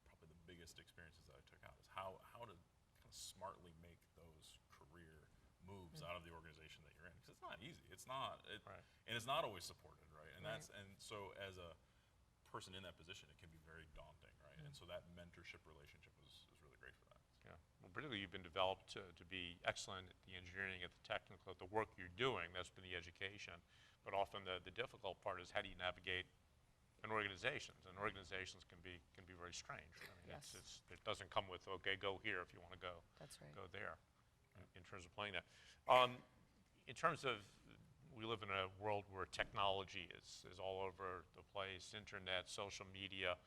probably the biggest experiences that I took out is how to kind of smartly make those career moves out of the organization that you're in, because it's not easy. It's not, Right. and it's not always supported, right? And Right. and so as a person in that position, it can be very daunting, right? And so that mentorship relationship was really great for that. Yeah, well, particularly you've been developed to be excellent at the engineering, at the technical, at the work you're doing. That's been the education. But often the difficult part is how do you navigate an organizations, and organizations can be very strange. I mean, Yes. it doesn't come with, okay, go here if you want to go. That's right. Go there, in terms of playing that. In terms of, we live in a world where technology is all over the place, internet, social media,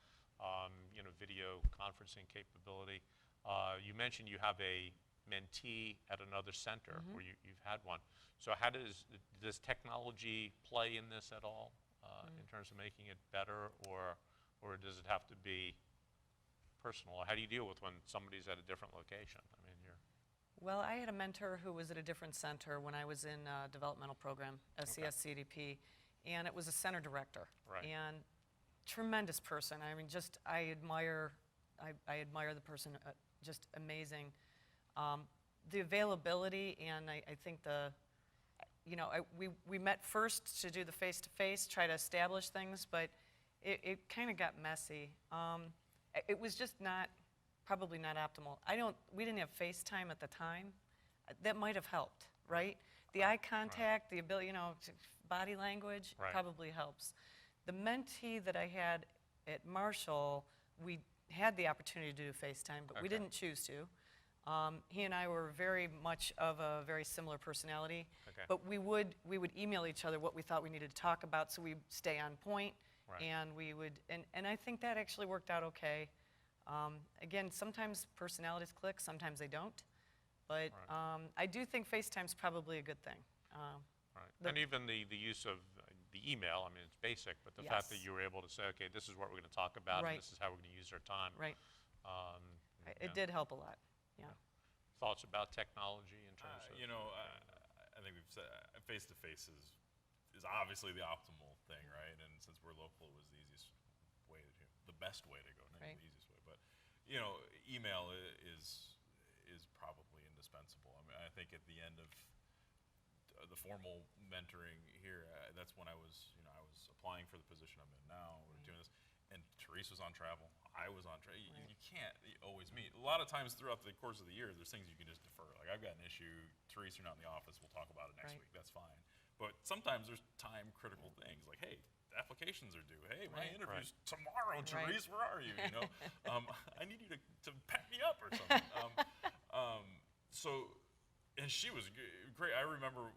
you know, video conferencing capability. You mentioned you have a mentee at another center where you've had one. So how does technology play in this at all, in terms of making it better, or does it have to be personal? How do you deal with when somebody's at a different location? I mean, Well, I had a mentor who was at a different center when I was in a developmental program, SES CDP, and it was a center director. Right. And tremendous person. I mean, just I admire the person. Just amazing. The availability, and I think we met first to do the face-to-face, try to establish things, but it kind of got messy. It was just probably not optimal. We didn't have FaceTime at the time. That might have helped, right? The eye contact, the ability, body language Right. probably helps. The mentee that I had at Marshall, we had the opportunity to do FaceTime, but we Okay. didn't choose to. He and I were very much of a very similar personality, Okay. but we would email each other what we thought we needed to talk about, so we'd stay on point, Right. and we would, and I think that actually worked out okay. Again, sometimes personalities click, sometimes they don't, but Right. I do think FaceTime's probably a good thing. right. And even the use of the email, I mean, it's basic, but the fact that Yes. you were able to say, okay, this is what we're going to talk about, Right. and this is how we're going to use our time. Right. Yeah. It did help a lot, yeah. Thoughts about technology in terms of? You know, I think we've said face-to-face is obviously the optimal thing, right? And since we're local, it was the easiest way to do, the best way to go, not Right. the easiest way. But, you know, email is probably indispensable. I mean, I think at the end of the formal mentoring here, that's when I was applying for the position I'm in now. We're doing this, and Therese was on travel. I was on travel. Right. You can't always meet. A lot of times throughout the course of the year, there's things you can just defer. Like, I've got an issue. Therese, you're not in the office. We'll talk about it next Right. week. That's fine. But sometimes there's time-critical things. Like, hey, applications are due. Hey, my Right. interview's tomorrow. Right. Therese, where are you? You know, I need you to pack me up or something. And she was great. I remember,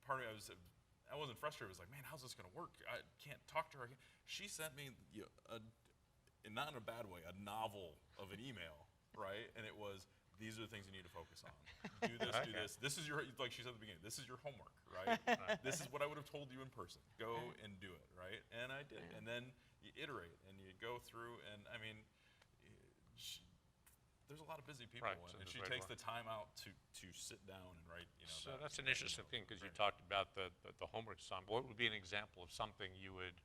part of it I wasn't frustrated. I was like, man, how's this going to work? I can't talk to her. She sent me, and not in a bad way, a novel of an email, right? And it was, these are the things you need to focus on. Do this, do Okay. this. This is your, like she said at the beginning, this is your homework, right? This is what I would have told you in person. Go and do it, right? And I did. Yeah. And then you iterate and you go through, and I mean, there's a lot of busy people, Right, so and there's she way takes more. the time out to sit down and write. So that that's an email. interesting thing, because you Right. talked about the homework assignment. What would be an example of something you would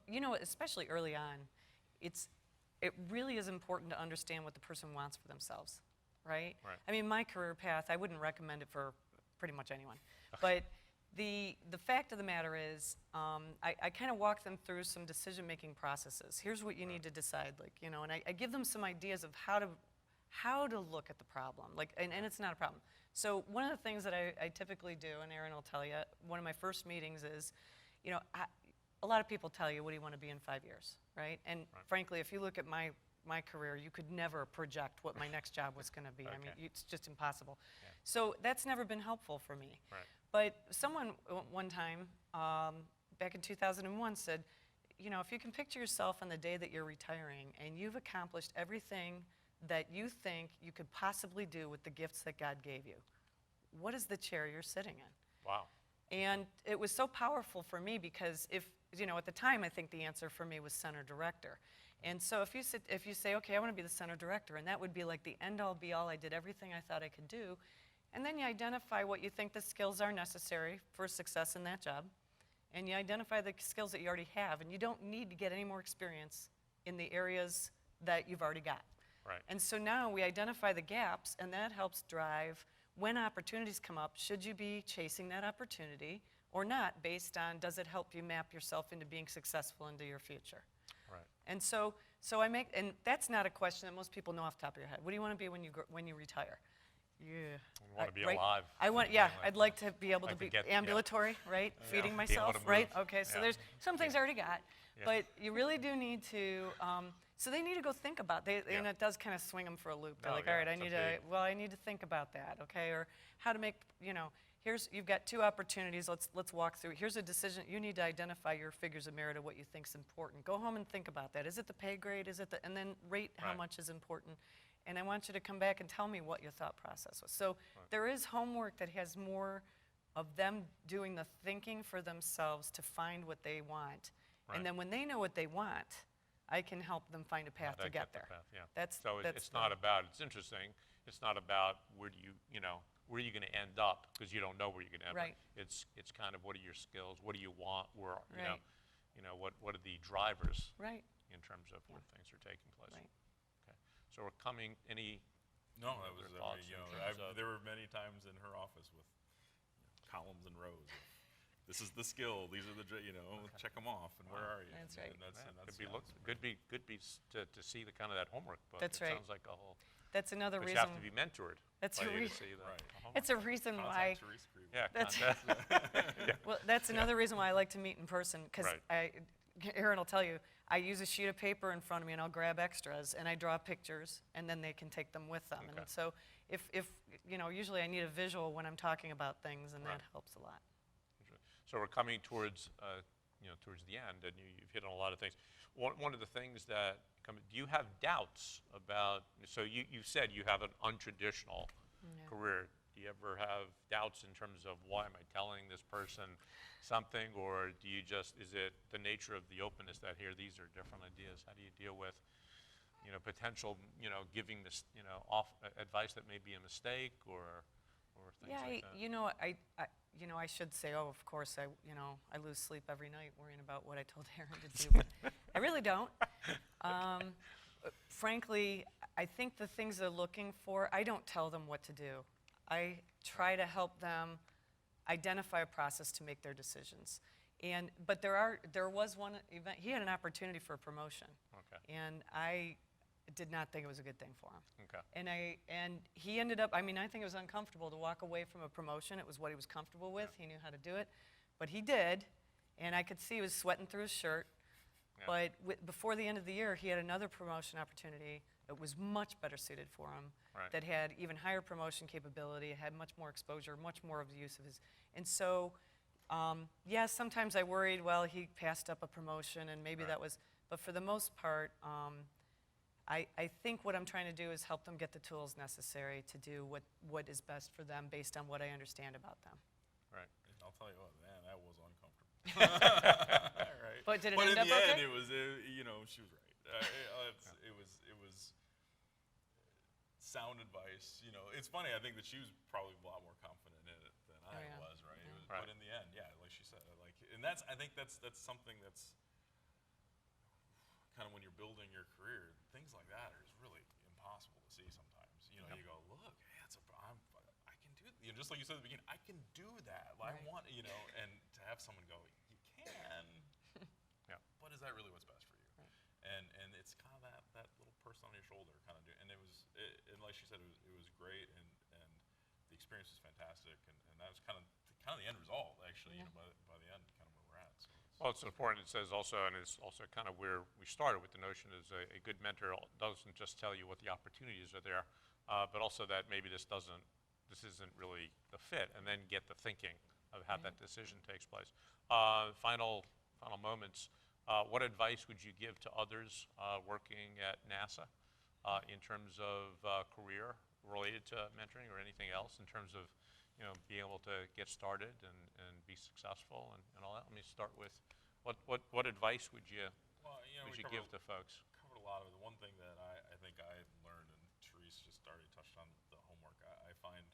you know, especially early on, it really is important to understand what the person wants for themselves, right? Right. I mean, my career path, I wouldn't recommend it for pretty much anyone. But the fact of the matter is, I kind of walk them through some decision-making processes. Here's what you need to decide, like, you know, and I give them some ideas of how to look at the problem, like, and it's not a problem. So one of the things that I typically do, and Aaron will tell you, one of my first meetings is, you know, a lot of people tell you, what do you want to be in 5 years, right? And frankly, if you look at my career, you could never project what my next job was going to be. I mean, Okay. it's just impossible. Yeah. So that's never been helpful for me. Right. But someone one time, back in 2001, said, you know, if you can picture yourself on the day that you're retiring and you've accomplished everything that you think you could possibly do with the gifts that God gave you, what is the chair you're sitting in? Wow. And it was so powerful for me because you know, at the time, I think the answer for me was center director. And so if you say, okay, I want to be the center director, and that would be like the end-all, be-all, I did everything I thought I could do, and then you identify what you think the skills are necessary for success in that job, and you identify the skills that you already have, and you don't need to get any more experience in the areas that you've already got. Right. And so now we identify the gaps, and that helps drive when opportunities come up, should you be chasing that opportunity or not, based on does it help you map yourself into being successful into your future? Right. And so and that's not a question that most people know off the top of your head. What do you want to be when you retire? Yeah. I want to be right? alive. Yeah, I'd like to be able to Like to be get- yeah. ambulatory, right? Feeding Be able myself, to right? move. Okay, so Yeah. there's some things I already got. Yeah. But you really do need to, so they need to go think about it. And Yeah. it does kind of swing them for a loop. They're No, like, yeah, all right, it's I need to think about that, okay? Or how to make, you know, you've got 2 opportunities, let's walk through. Here's a decision, you need to identify your figures of merit of what you think is important. Go home and think about that. Is it the pay grade, and then rate how Right. much is important. And I want you to come back and tell me what your thought process was. So there is homework that has more of them doing the thinking for themselves to find what they want. Right. And then when they know what they want, I can help them find a path How to get the there. path, yeah. That's So that's it's not about, it's interesting, it's not about where do you know, where are you going to end up, because you don't know where you're going to end Right. up. It's kind of what are your skills, what do you want, where, Right. you know, what are the drivers right. in terms of where things are taking place. Right. Okay. So we're coming, No, that was, Other thoughts you know, in terms of- there were many times in her office with columns and rows of, this is the skill, these are the, you know, check them off, and where are you? That's And right. that's, and that's, could be, yeah, could be to see the kind of that homework book. That's It right. sounds like a whole, That's another but you reason. have to be mentored That's by a you to reason. see the Right. homework. It's a reason why. Contact Teresa Creed. Yeah, That's- contact. Well, that's another reason why I like to meet in person, because Right. Aaron will tell you, I use a sheet of paper in front of me and I'll grab extras and I draw pictures and then they can take them with them. Okay. And so if you know, usually I need a visual when I'm talking about things, and Right. that helps a lot. So we're coming towards, you know, towards the end, and you've hit on a lot of things. One of the things that do you have doubts about? So you said you have an untraditional Yeah. career. Do you ever have doubts in terms of why am I telling this person something, or do you just, is it the nature of the openness that here these are different ideas? How do you deal with, you know, potential, you know, giving this, you know, advice that may be a mistake or things Yeah, like that? you know, I should say, oh, of course, I lose sleep every night worrying about what I told Aaron to do, but I really don't. Frankly, I think the things they're looking for, I don't tell them what to do. I try to help them identify a process to make their decisions. But there was one event, he had an opportunity for a promotion, Okay. and I did not think it was a good thing for him. Okay. And he ended up, I mean, I think it was uncomfortable to walk away from a promotion. It was what he was comfortable with. He knew how to do it. But he did, and I could see he was sweating through his shirt. Yeah. But before the end of the year, he had another promotion opportunity that was much better suited for him, Right. that had even higher promotion capability, had much more exposure, much more of the use of his. And so, yes, sometimes I worried, well, he passed up a promotion, and maybe Right. that was, but for the most part, I think what I'm trying to do is help them get the tools necessary to do what is best for them based on what I understand about them. Right. And I'll tell you what, man, that was uncomfortable. Right. But did it But end in up the end, okay? it was, you know, she was right. It was sound advice. You know, it's funny. I think that she was probably a lot more confident in it than I yeah. was. Right. Yeah. It was, Right. But in the end, yeah, like she said, like, and I think that's something that's kind of when you're building your career, things like that are really impossible to see sometimes. You know, Yep. you go, look, hey, I can do, you know, just like you said at the beginning, I can do that. Like, I Right. want, you know, and to have someone go, you can, Yeah. but is that really what's best for you? Right. And it's kind of that little person on your shoulder kind of do, and and like she said, it was great, and the experience was fantastic, and that was kind of the end result, actually, you know, by the end, kind of where we're at. So Well, it's important. It says also, and it's also kind of where we started with the notion is a good mentor doesn't just tell you what the opportunities are there, but also that maybe this isn't really the fit, and then get the thinking of how that decision takes place. Final moments. What advice would you give to others working at NASA in terms of career related to mentoring or anything else in terms of, you know, being able to get started and be successful and all that? Let me start with what advice would you well, you know, we give to folks? covered a lot of it. The one thing that I think I learned, and Therese just already touched on the homework, I find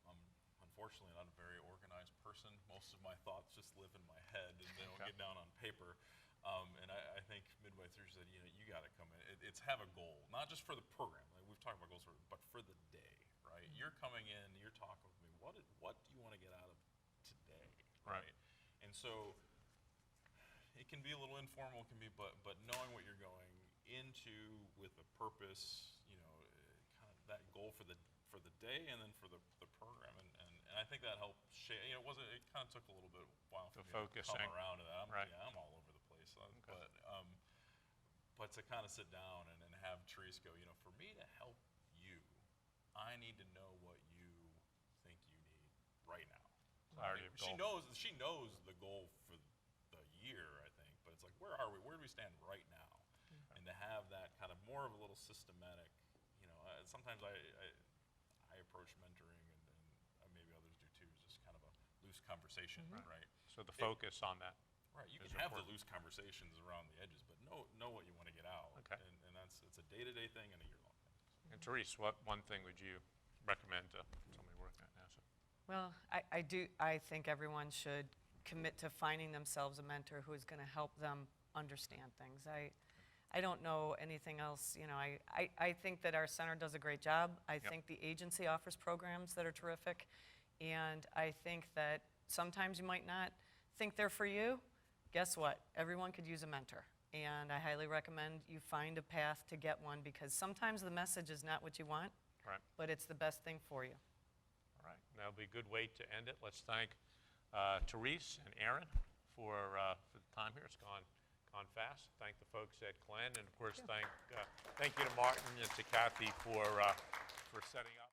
I'm unfortunately not a very organized person. Most of my thoughts just live in my head and they don't get down on paper. And I think midway through she said, you know, you got to come in. It's have a goal, not just for the program. Like we've talked about goals, but for the day, right? You're coming in, you're talking with me. What do you want to get out of today, Right. And so it can be a little informal, but knowing what you're going into with a purpose, you know, kind of that goal for the day and then for the program, and I think that helped shape. You know, it kind of took a little bit while for The me to focusing. come around to that. Right. I'm all over the place, but to kind of sit down and have Therese go, you know, for me to help you, I need to know what you think you need right now. Clarity of She goal. knows the goal for the year, I think, but it's like, where are we? Where do we stand right now? And to have that kind of more of a little systematic, you know, sometimes I approach mentoring, and maybe others do too, is just kind of a loose conversation, right? So the focus on that. Right, you is can have the important. loose conversations around the edges, but know what you want to get out. Okay. And it's a day-to-day thing and a year-long thing. And Therese, what one thing would you recommend to somebody working at NASA? Well, I think everyone should commit to finding themselves a mentor who is going to help them understand things. I don't know anything else. You know, I think that our center does a great job. I think the agency offers programs that are terrific. And I think that sometimes you might not think they're for you. Guess what? Everyone could use a mentor. And I highly recommend you find a path to get one, because sometimes the message is not what you want, Right. but it's the best thing for you. All right. That'll be a good way to end it. Let's thank Therese and Aaron for the time here. It's gone fast. Thank the folks at Glenn, and of course, thank you to Martin and to Kathy for setting up.